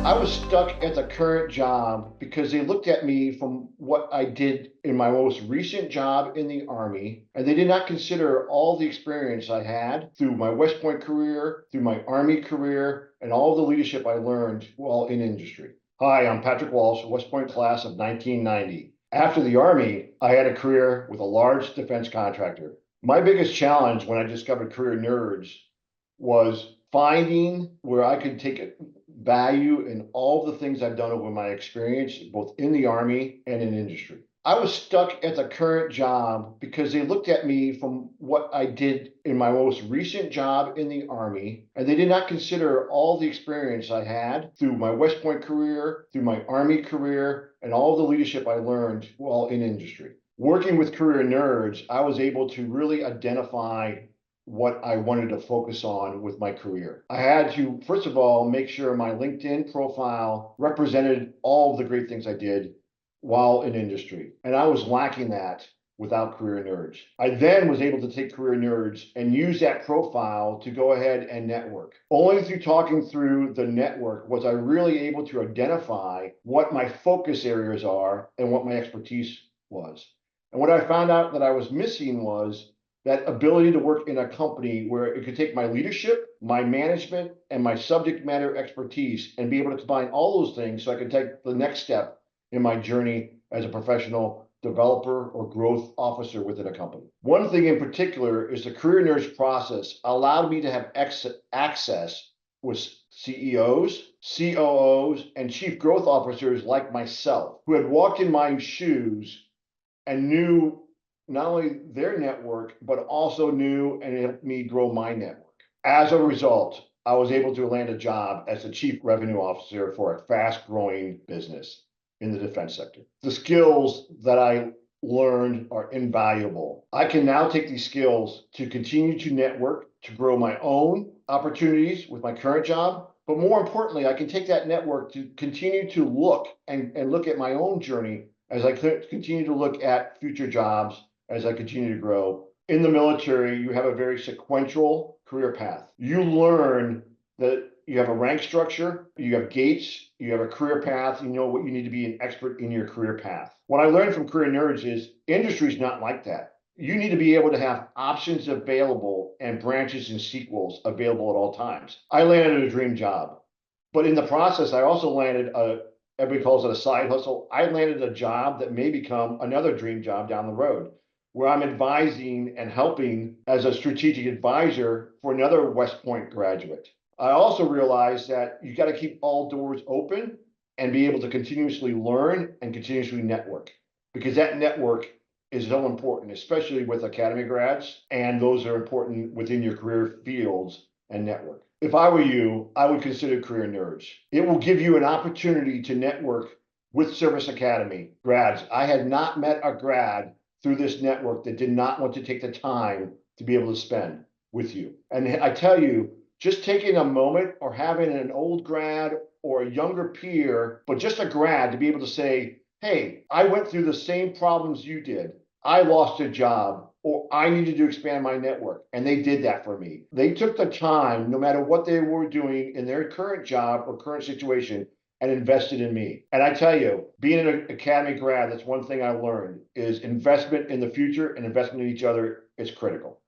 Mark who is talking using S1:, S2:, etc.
S1: I was stuck at the current job because they looked at me from what I did in my most recent job in the Army, and they did not consider all the experience I had through my West Point career, through my Army career, and all the leadership I learned while in industry. Hi, I'm Patrick Walsh, West Point class of 1990. After the Army, I had a career with a large defense contractor. My biggest challenge when I discovered Career Nerds was finding where I could take value in all the things I've done over my experience, both in the Army and in industry. I was stuck at the current job because they looked at me from what I did in my most recent job in the Army, and they did not consider all the experience I had through my West Point career, through my Army career, and all the leadership I learned while in industry. Working with Career Nerds, I was able to really identify what I wanted to focus on with my career. I had to, first of all, make sure my LinkedIn profile represented all of the great things I did while in industry. And I was lacking that without Career Nerds. I then was able to take Career Nerds and use that profile to go ahead and network. Only through talking through the network was I really able to identify what my focus areas are and what my expertise was. And what I found out that I was missing was that ability to work in a company where it could take my leadership, my management, and my subject matter expertise and be able to combine all those things so I could take the next step in my journey as a professional developer or growth officer within a company. One thing in particular is the Career Nurse process allowed me to have access with CEOs, COOs, and chief growth officers like myself who had walked in my shoes and knew not only their network, but also knew and helped me grow my network. As a result, I was able to land a job as the chief revenue officer for a fast growing business in the defense sector. The skills that I learned are invaluable. I can now take these skills to continue to network, to grow my own opportunities with my current job. But more importantly, I can take that network to continue to look and look at my own journey as I continue to look at future jobs as I continue to grow. In the military, you have a very sequential career path. You learn that you have a rank structure, you have gates, you have a career path, you know what you need to be an expert in your career path. What I learned from Career Nerds is industry is not like that. You need to be able to have options available and branches and sequels available at all times. I landed a dream job, but in the process, I also landed everybody calls it a side hustle. I landed a job that may become another dream job down the road, where I'm advising and helping as a strategic advisor for another West Point graduate. I also realized that you got to keep all doors open and be able to continuously learn and continuously network, because that network is so important, especially with academy grads, and those are important within your career fields and network. If I were you, I would consider Career Nerds. It will give you an opportunity to network with Service Academy grads. I had not met a grad through this network that did not want to take the time to be able to spend with you. And I tell you, just taking a moment or having an old grad or a younger peer, but just a grad to be able to say, hey, I went through the same problems you did. I lost a job, or I needed to expand my network. And they did that for me. They took the time, no matter what they were doing in their current job or current situation, and invested in me. And I tell you, being an academy grad, that's one thing I learned is investment in the future and investment in each other is critical.